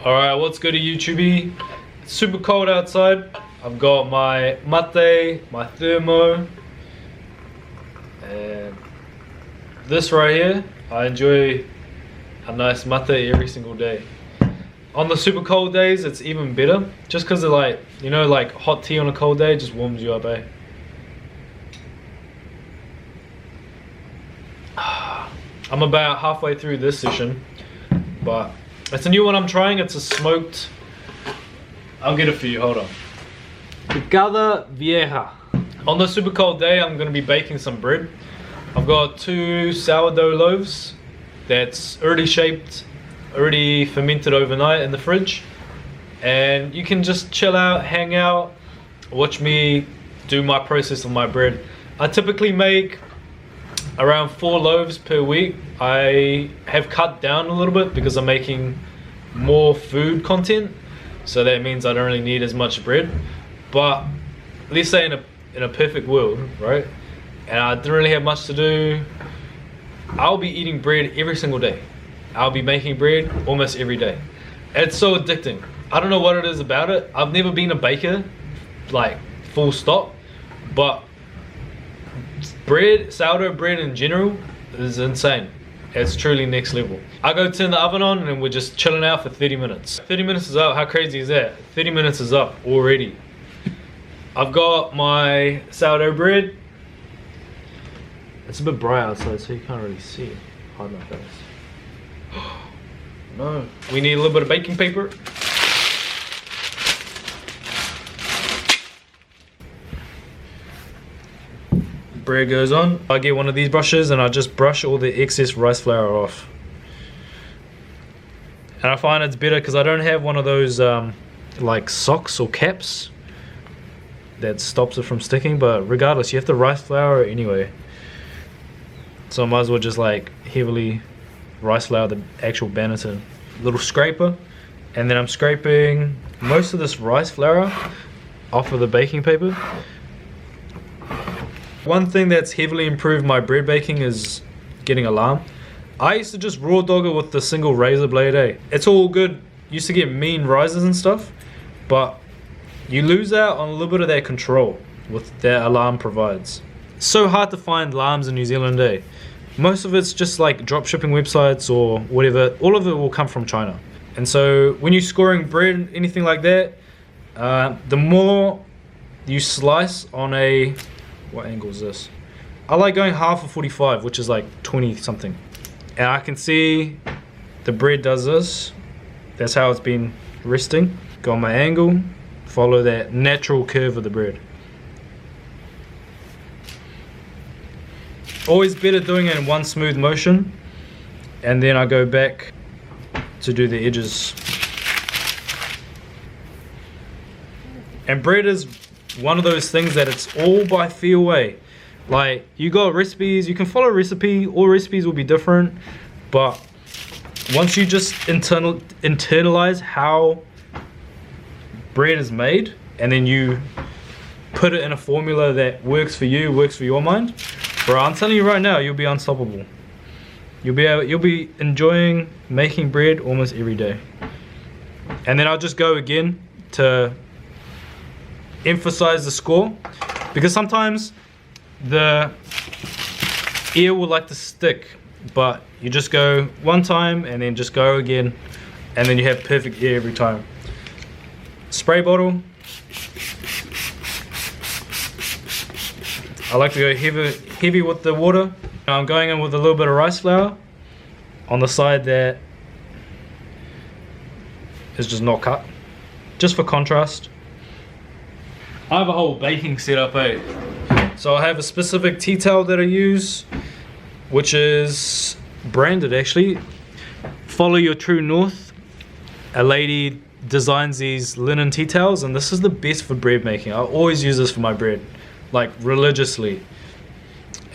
Alright, what's good to YouTube? It's super cold outside. I've got my mate, my thermo, and this right here. I enjoy a nice mate every single day. On the super cold days, it's even better. Just because of like, you know, like hot tea on a cold day just warms you up, eh? I'm about halfway through this session, but it's a new one I'm trying. It's a smoked. I'll get it for you, hold on. Picada Vieja. On the super cold day, I'm gonna be baking some bread. I've got 2 sourdough loaves that's already shaped, already fermented overnight in the fridge. And you can just chill out, hang out, watch me do my process of my bread. I typically make around 4 loaves per week. I have cut down a little bit because I'm making more food content, so that means I don't really need as much bread. But let's say in a perfect world, right, and I didn't really have much to do, I'll be eating bread every single day. I'll be making bread almost every day. It's so addicting. I don't know what it is about it. I've never been a baker, like full stop, but bread, sourdough bread in general, is insane. It's truly next level. I go turn the oven on and we're just chilling out for 30 minutes. 30 minutes is up, how crazy is that? 30 minutes is up already. I've got my sourdough bread. It's a bit bright outside so you can't really see it. Hide my face. No. We need a little bit of baking paper. Bread goes on. I get one of these brushes and I just brush all the excess rice flour off. And I find it's better because I don't have one of those like socks or caps that stops it from sticking, but regardless, you have to rice flour anyway. So I might as well just like heavily rice flour the actual banneton. Little scraper, and then I'm scraping most of this rice flour off of the baking paper. One thing that's heavily improved my bread baking is getting alarm. I used to just raw dog it with the single razor blade, eh? It's all good. Used to get mean rises and stuff, but you lose out on a little bit of that control with that alarm provides. It's so hard to find alarms in New Zealand, eh? Most of it's just like drop shipping websites or whatever. All of it will come from China. And so when you're scoring bread, anything like that, the more you slice on a, what angle is this? I like going half of 45, which is like 20 something. And I can see the bread does this. That's how it's been resting. Go on my angle, follow that natural curve of the bread. Always better doing it in one smooth motion, and then I go back to do the edges. And bread is one of those things that it's all by feel way. Like, you got recipes, you can follow a recipe, all recipes will be different, but once you just internalize how bread is made, and then you put it in a formula that works for you, works for your mind, bro, I'm telling you right now, you'll be unstoppable. You'll be enjoying making bread almost every day. And then I'll just go again to emphasize the score, because sometimes the ear will like to stick, but you just go one time and then just go again, and then you have perfect ear every time. Spray bottle. I like to go heavy with the water. I'm going in with a little bit of rice flour on the side that is just not cut, just for contrast. I have a whole baking setup, eh? So I have a specific tea towel that I use, which is branded actually. Follow your true north. A lady designs these linen tea towels, and this is the best for bread making. I always use this for my bread, like religiously.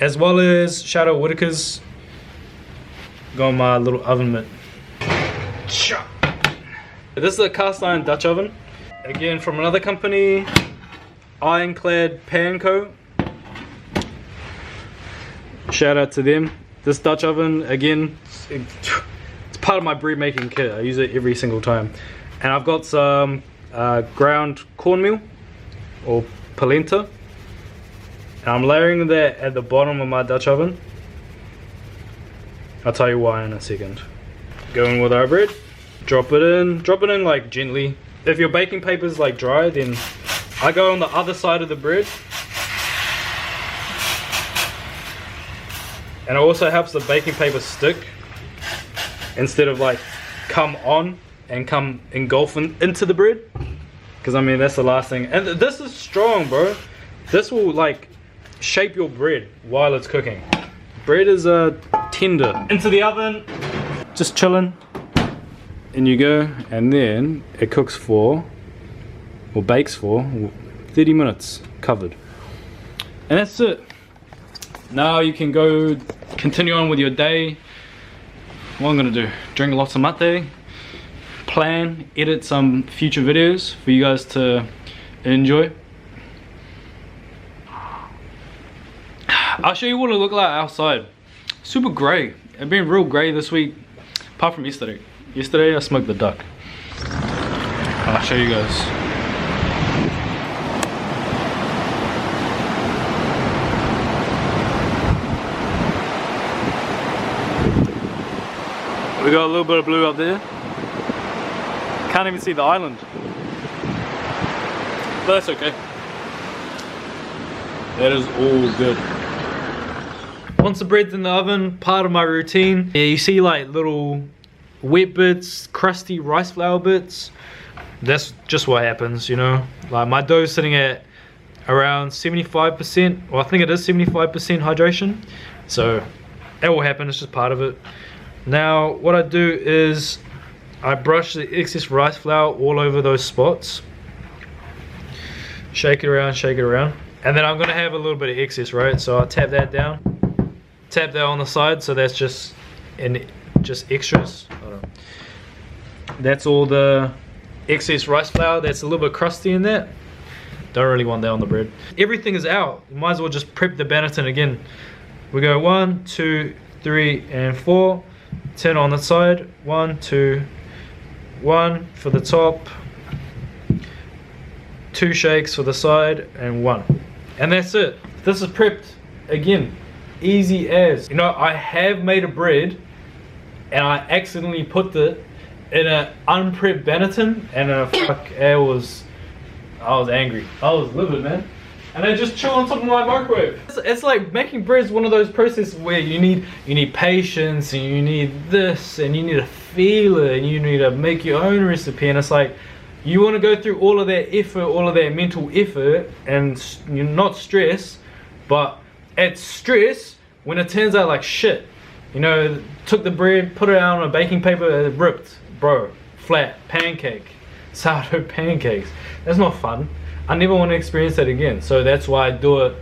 As well as Shadow Whitaker's. Got my little oven mitt. This is a cast iron Dutch oven. Again, from another company, Ironclad Panco. Shout out to them. This Dutch oven, again, it's part of my bread making kit. I use it every single time. And I've got some ground cornmeal or polenta. And I'm layering that at the bottom of my Dutch oven. I'll tell you why in a second. Go in with our bread, drop it in like gently. If your baking paper is like dry, then I go on the other side of the bread. And it also helps the baking paper stick instead of like come on and come engulfing into the bread. Because I mean, that's the last thing. And this is strong, bro. This will like shape your bread while it's cooking. Bread is tender. Into the oven, just chilling. In you go, and then it cooks for, or bakes for, 30 minutes covered. And that's it. Now you can go continue on with your day. What I'm gonna do, drink lots of mate, plan, edit some future videos for you guys to enjoy. I'll show you what it looked like outside. Super grey. It's been real grey this week, apart from yesterday. Yesterday I smoked the duck. I'll show you guys. We got a little bit of blue up there. Can't even see the island. But that's okay. That is all good. Once the bread's in the oven, part of my routine, yeah, you see like little wet bits, crusty rice flour bits. That's just what happens, you know. Like my dough's sitting at around 75%, or I think it is 75% hydration. So that will happen, it's just part of it. Now what I do is I brush the excess rice flour all over those spots. Shake it around, shake it around. And then I'm gonna have a little bit of excess, right? So I'll tap that down. Tap that on the side, so that's just extras. Hold on. That's all the excess rice flour that's a little bit crusty in that. Don't really want that on the bread. Everything is out. You might as well just prep the banneton again. We go 1, 2, 3, and 4. 10 on the side. 1, 2, 1 for the top. 2 shakes for the side, and 1. And that's it. This is prepped again. Easy as. You know, I have made a bread and I accidentally put it in an unprepped banneton, and I was angry. I was livid, man. And I just chill on top of my microwave. It's like making bread is one of those processes where you need patience, and you need this, and you need to feel it, and you need to make your own recipe. And it's like you want to go through all of that effort, all of that mental effort, and you're not stressed, but it's stress when it turns out like shit. You know, took the bread, put it out on a baking paper, it ripped, bro, flat, pancake, sourdough pancakes. That's not fun. I never want to experience that again. So that's why I do it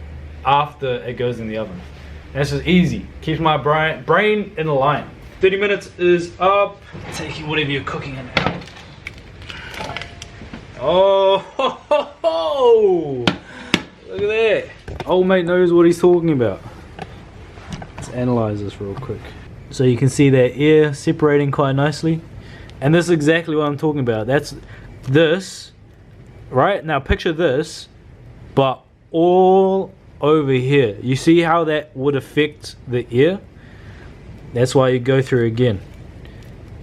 after it goes in the oven. And it's just easy, keeps my brain in line. 30 minutes is up. Take whatever you're cooking in now. Oh, ho, ho, ho. Look at that. Old mate knows what he's talking about. Let's analyze this real quick. So you can see that air separating quite nicely. And this is exactly what I'm talking about. That's this, right? Now picture this, but all over here. You see how that would affect the air? That's why you go through again.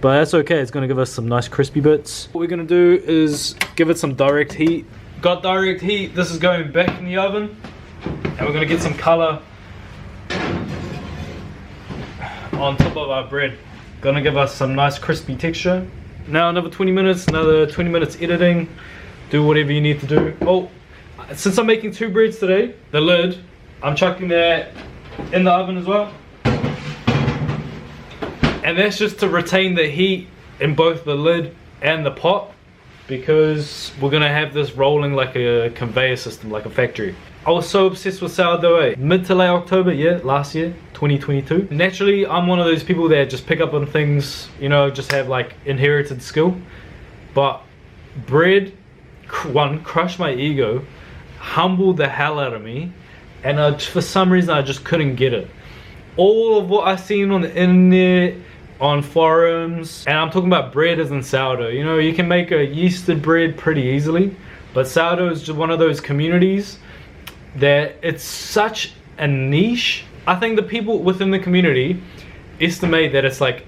But that's okay, it's gonna give us some nice crispy bits. What we're gonna do is give it some direct heat. Got direct heat, this is going back in the oven. And we're gonna get some color on top of our bread. Gonna give us some nice crispy texture. Now another 20 minutes, another 20 minutes editing. Do whatever you need to do. Oh, since I'm making 2 breads today, the lid, I'm chucking that in the oven as well. And that's just to retain the heat in both the lid and the pot, because we're gonna have this rolling like a conveyor system, like a factory. I was so obsessed with sourdough, mid to late October, yeah, last year, 2022. Naturally, I'm one of those people that just pick up on things, you know, just have like inherited skill. But bread, one, crushed my ego, humbled the hell out of me, and for some reason I just couldn't get it. All of what I seen on the internet, on forums, and I'm talking about bread as in sourdough. You know, you can make a yeasted bread pretty easily, but sourdough is just one of those communities that it's such a niche. I think the people within the community estimate that it's like,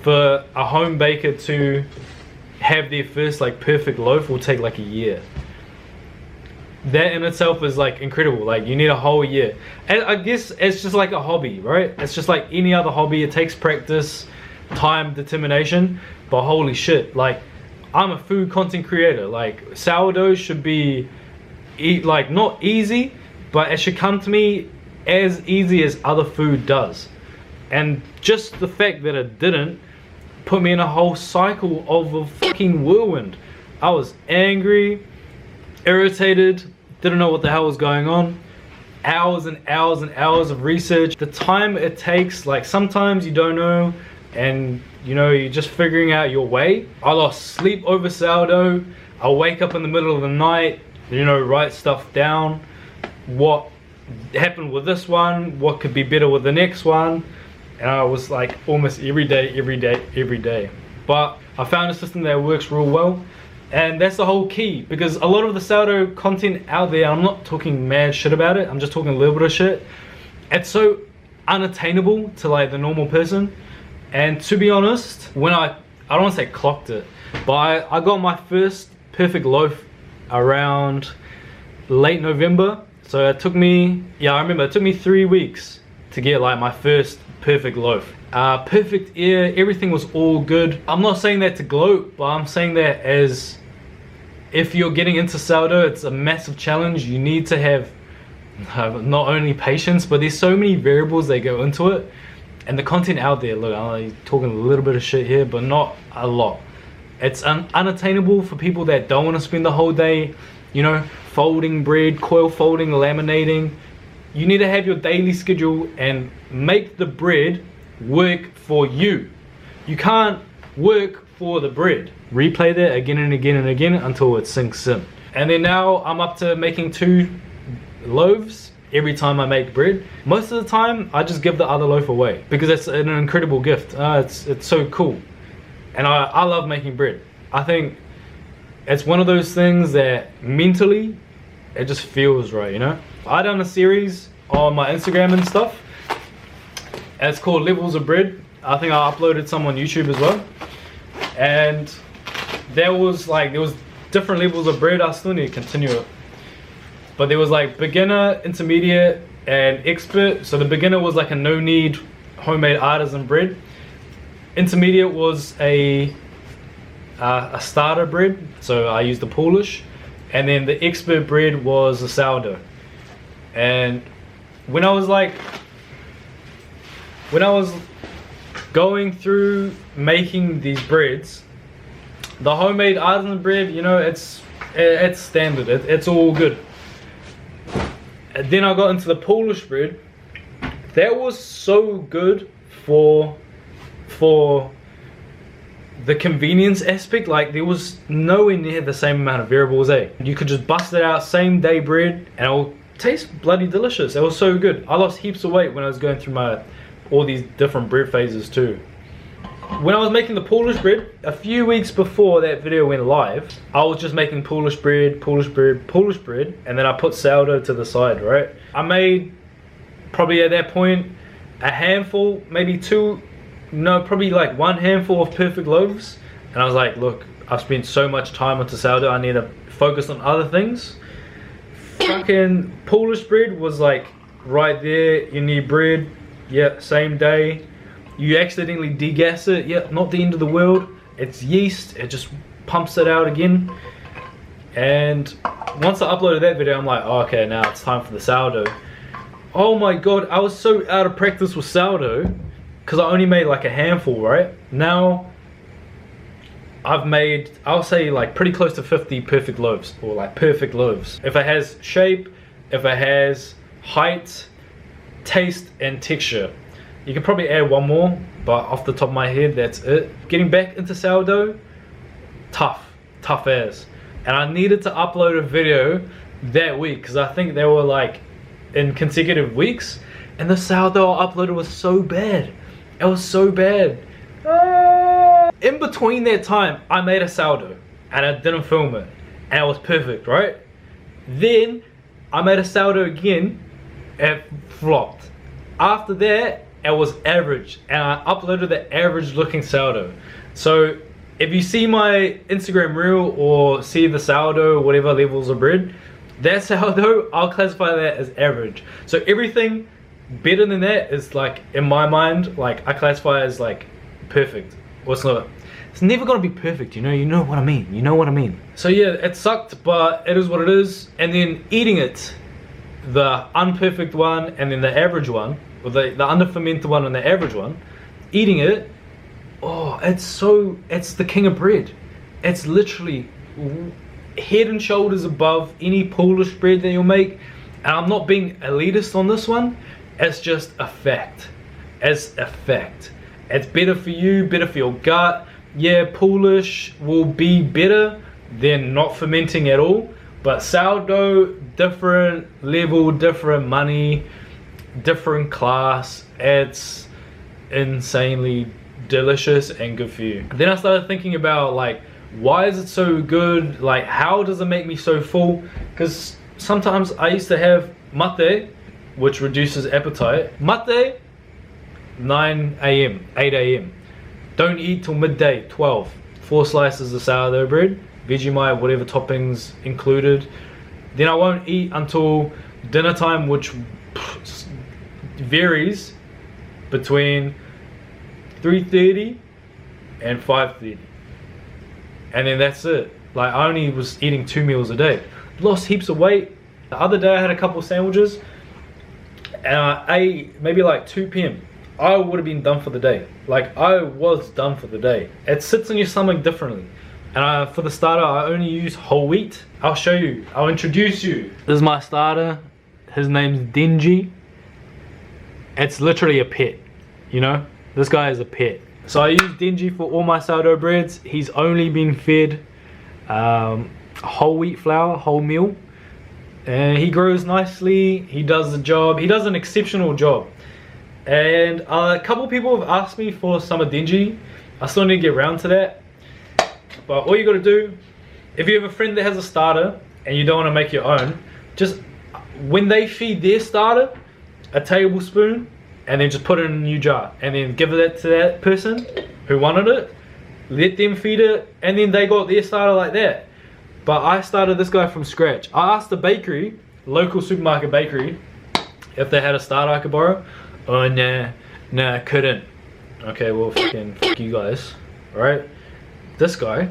for a home baker to have their first like perfect loaf will take like a year. That in itself is like incredible. Like, you need a whole year. And I guess it's just like a hobby, right? It's just like any other hobby. It takes practice, time, determination. But holy shit, like, I'm a food content creator. Like, sourdough should be like not easy, but it should come to me as easy as other food does. And just the fact that it didn't put me in a whole cycle of a fucking whirlwind. I was angry, irritated, didn't know what the hell was going on. Hours and hours and hours of research. The time it takes, like sometimes you don't know, and you know, you're just figuring out your way. I lost sleep over sourdough. I wake up in the middle of the night, you know, write stuff down. What happened with this one? What could be better with the next one? And I was like almost every day. But I found a system that works real well. And that's the whole key, because a lot of the sourdough content out there, I'm not talking mad shit about it, I'm just talking a little bit of shit. It's so unattainable to like the normal person. And to be honest, when I don't want to say clocked it, but I got my first perfect loaf around late November. So it took me, I remember it took me 3 weeks to get like my first perfect loaf. Perfect air, everything was all good. I'm not saying that to gloat, but I'm saying that as if you're getting into sourdough, it's a massive challenge. You need to have not only patience, but there's so many variables that go into it. And the content out there, look, I'm talking a little bit of shit here, but not a lot. It's unattainable for people that don't want to spend the whole day, you know, folding bread, coil folding, laminating. You need to have your daily schedule and make the bread work for you. You can't work for the bread. Replay that again and again and again until it sinks in. And then now I'm up to making 2 loaves every time I make bread. Most of the time I just give the other loaf away because it's an incredible gift. It's so cool. And I love making bread. I think it's one of those things that mentally it just feels right, you know. I done a series on my Instagram and stuff. It's called Levels of Bread. I think I uploaded some on YouTube as well. And there was different levels of bread. I still need to continue it. But there was like beginner, intermediate, and expert. So the beginner was like a no-knead homemade artisan bread. Intermediate was a starter bread. So I used the Polish. And then the expert bread was a sourdough. And when I was going through making these breads, the homemade artisan bread, you know, it's standard, it's all good. And then I got into the Polish bread. That was so good for the convenience aspect. Like, there was nowhere near the same amount of variables. You could just bust it out, same day bread, and it'll taste bloody delicious. It was so good. I lost heaps of weight when I was going through all these different bread phases too. When I was making the Polish bread, a few weeks before that video went live, I was just making Polish bread, and then I put sourdough to the side, right? I made, probably at that point, a handful, maybe probably like 1 handful of perfect loaves. And I was like, look, I've spent so much time onto sourdough, I need to focus on other things. Fucking Polish bread was like right there. You need bread, yeah, same day. You accidentally degas it, yeah, not the end of the world. It's yeast, it just pumps it out again. And once I uploaded that video, I'm like, oh, okay, now it's time for the sourdough. Oh my god, I was so out of practice with sourdough because I only made like a handful, right? Now I've made, I'll say, like pretty close to 50 perfect loaves, or like perfect loaves. If it has shape, if it has height, taste, and texture. You can probably add one more, but off the top of my head, that's it. Getting back into sourdough, tough as. And I needed to upload a video that week because I think they were like in consecutive weeks, and the sourdough I uploaded was so bad. It was so bad. in between that time, I made a sourdough and I didn't film it, and it was perfect, right? Then I made a sourdough again, it flopped. After that, it was average, and I uploaded the average looking sourdough. So if you see my Instagram reel or see the sourdough, whatever levels of bread, that sourdough, I'll classify that as average. So everything better than that is like, in my mind, like I classify as like perfect. Well, it's not. It's never gonna be perfect, you know what I mean. You know what I mean. So yeah, it sucked, but it is what it is. And then eating it, the unperfect one and then the average one, or the under fermented one and the average one, eating it, oh, it's the king of bread. It's literally head and shoulders above any Polish bread that you'll make. And I'm not being elitist on this one, it's just a fact. It's a fact. It's better for you, better for your gut. Yeah, Polish will be better than not fermenting at all, but sourdough, different level, different money, different class. It's insanely delicious and good for you. Then I started thinking about like, why is it so good? Like, how does it make me so full? Because sometimes I used to have mate, which reduces appetite. Mate, 9 AM, 8 AM. Don't eat till midday, 12. 4 slices of sourdough bread, Vegemite, whatever toppings included. Then I won't eat until dinner time, which varies between 3:30 and 5:30. And then that's it. Like, I only was eating 2 meals a day. Lost heaps of weight. The other day I had a couple of sandwiches and I ate maybe like 2 p.m. I would have been done for the day. Like, I was done for the day. It sits in your stomach differently. And for the starter, I only use whole wheat. I'll show you. I'll introduce you. This is my starter. His name's Denji. It's literally a pet, you know? This guy is a pet. So I use Denji for all my sourdough breads. He's only been fed whole wheat flour, whole meal. And he grows nicely. He does the job. He does an exceptional job. And a couple people have asked me for some of Denji. I still need to get around to that. But all you gotta do, if you have a friend that has a starter and you don't want to make your own, just when they feed their starter, a tablespoon, and then just put it in a new jar, and then give it to that person who wanted it, let them feed it, and then they got their starter like that. But I started this guy from scratch. I asked the bakery, local supermarket bakery, if they had a starter I could borrow. Oh nah, I couldn't. Okay, well fuck you guys, alright? This guy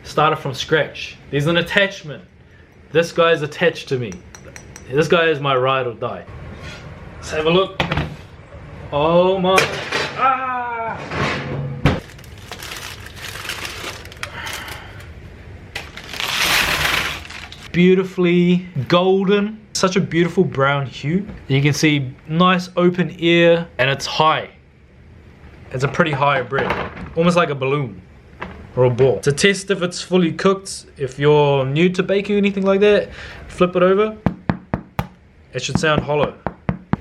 started from scratch. There's an attachment. This guy is attached to me. This guy is my ride or die. Let's have a look. Oh my, beautifully golden. Such a beautiful brown hue. You can see nice open air, and it's high. It's a pretty high bread, almost like a balloon or a ball. To test if it's fully cooked, if you're new to baking or anything like that, flip it over. It should sound hollow.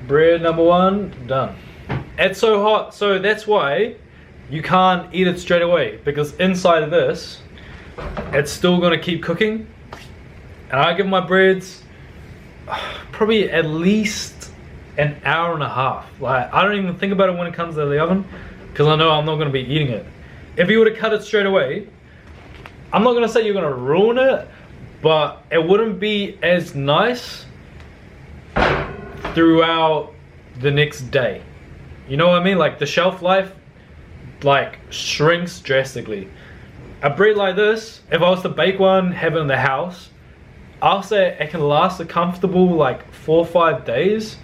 Bread number 1 done. It's so hot, so that's why you can't eat it straight away, because inside of this, it's still gonna keep cooking. And I give my breads probably at least an hour and a half. Like, I don't even think about it when it comes to the oven, because I know I'm not gonna be eating it. If you were to cut it straight away, I'm not gonna say you're gonna ruin it, but it wouldn't be as nice throughout the next day. You know what I mean? Like, the shelf life like shrinks drastically. A bread like this, if I was to bake one, have it in the house, I'll say it can last a comfortable like 4 or 5 days.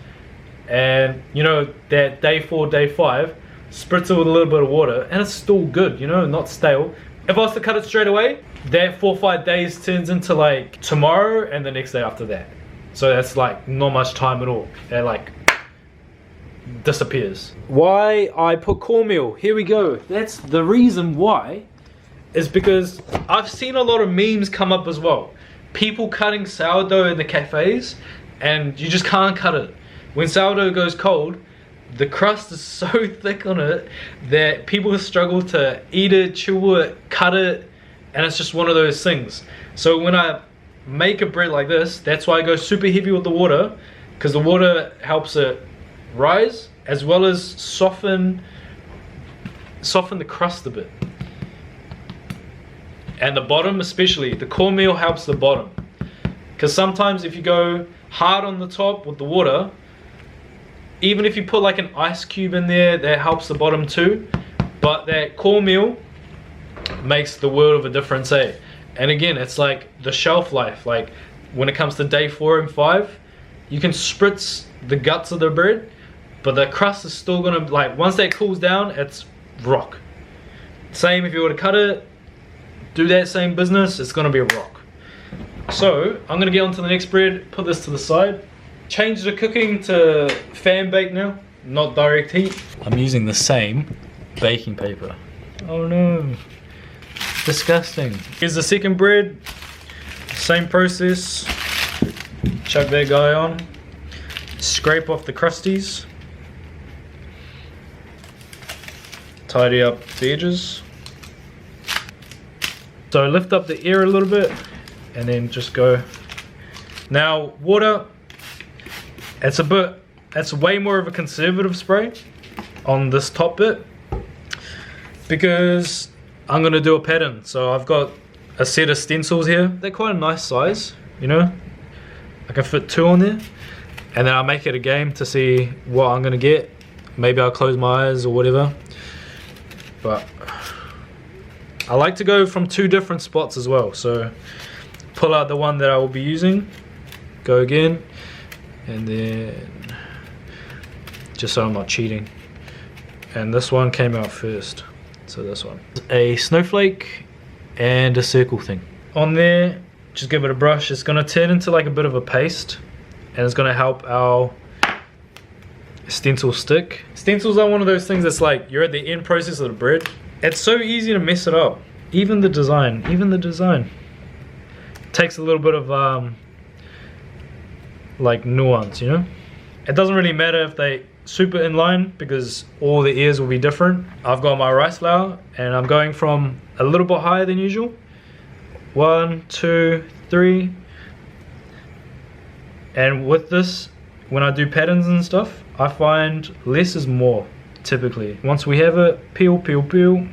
And you know, that day 4, day 5, spritz it with a little bit of water and it's still good, you know, not stale. If I was to cut it straight away, that 4 or 5 days turns into like tomorrow and the next day after that. So that's like not much time at all. It like disappears. Why I put cornmeal, here we go. That's the reason why, is because I've seen a lot of memes come up as well. People cutting sourdough in the cafes and you just can't cut it. When sourdough goes cold, the crust is so thick on it that people struggle to eat it, chew it, cut it, and it's just one of those things. So when I make a bread like this, that's why I go super heavy with the water, because the water helps it rise as well as soften the crust a bit. And the bottom especially, the cornmeal helps the bottom. Because sometimes if you go hard on the top with the water, even if you put like an ice cube in there, that helps the bottom too. But that cornmeal makes the world of a difference, eh? And again, it's like the shelf life. Like when it comes to day 4 and 5, you can spritz the guts of the bread, but the crust is still gonna, like, once that cools down, it's rock. Same if you were to cut it, do that same business, it's gonna be a rock. So I'm gonna get on to the next bread, put this to the side. Change the cooking to fan bake now, not direct heat. I'm using the same baking paper. Oh no, disgusting. Here's the second bread, same process. Chuck that guy on, scrape off the crusties, tidy up the edges. So lift up the air a little bit and then just go. Now water, that's way more of a conservative spray on this top bit, because I'm gonna do a pattern. So I've got a set of stencils here. They're quite a nice size, you know. I can fit 2 on there, and then I'll make it a game to see what I'm gonna get. Maybe I'll close my eyes or whatever. But I like to go from 2 different spots as well. So pull out the one that I will be using, go again, and then just so I'm not cheating. And this one came out first, so this one. A snowflake and a circle thing. On there, just give it a brush. It's gonna turn into like a bit of a paste, and it's gonna help our stencil stick. Stencils are one of those things that's like, you're at the end process of the bread. It's so easy to mess it up. Even the design. Takes a little bit of like nuance, you know? It doesn't really matter if they super in line, because all the ears will be different. I've got my rice flour and I'm going from a little bit higher than usual. 1, 2, 3. And with this, when I do patterns and stuff, I find less is more, typically. Once we have it, peel, peel, peel.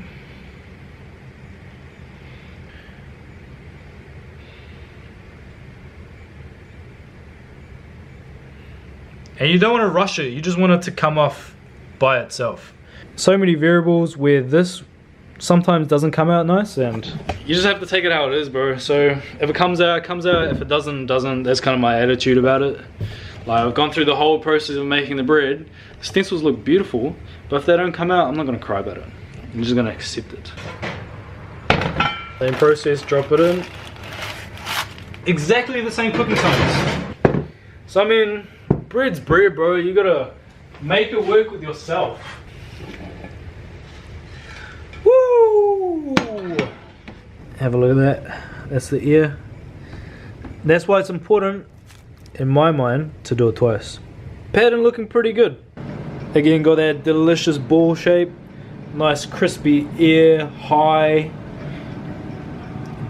And you don't want to rush it, you just want it to come off by itself. So many variables where this sometimes doesn't come out nice, and you just have to take it how it is, bro. So if it comes out, it comes out. If it doesn't, doesn't. That's kind of my attitude about it. Like, I've gone through the whole process of making the bread. The stencils look beautiful, but if they don't come out, I'm not gonna cry about it. I'm just gonna accept it. Same process, drop it in. Exactly the same cooking times. So I mean, bread's bread, bro. You gotta make it work with yourself. Woo! Have a look at that. That's the ear. That's why it's important, in my mind, to do it twice. Pattern looking pretty good. Again, got that delicious ball shape. Nice crispy ear, high,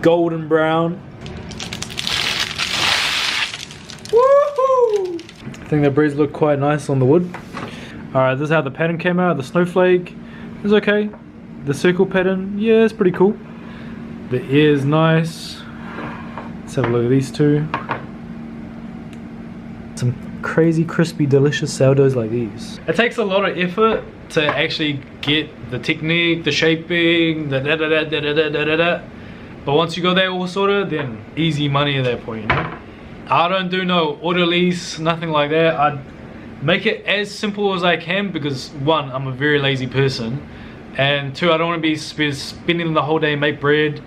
golden brown. Woohoo! I think the breads look quite nice on the wood. Alright, this is how the pattern came out. The snowflake is okay. The circle pattern, yeah, it's pretty cool. The ear is nice. Let's have a look at these two. Some crazy crispy delicious sourdoughs like these. It takes a lot of effort to actually get the technique, the shaping, the da da da da da da da da. But once you got that all sorted, then easy money at that point, you know? I don't do no orderlies, nothing like that. I make it as simple as I can, because 1, I'm a very lazy person, and 2, I don't want to be spending the whole day make bread.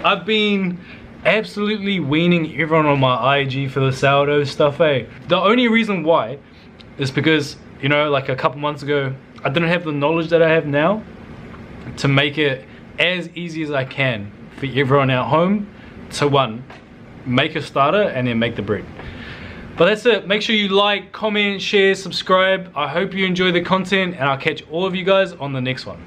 I've been absolutely weaning everyone on my IG for the sourdough stuff, eh? The only reason why is because, you know, like a couple months ago, I didn't have the knowledge that I have now to make it as easy as I can for everyone at home to, 1, make a starter and then make the bread. But that's it. Make sure you like, comment, share, subscribe. I hope you enjoy the content, and I'll catch all of you guys on the next one.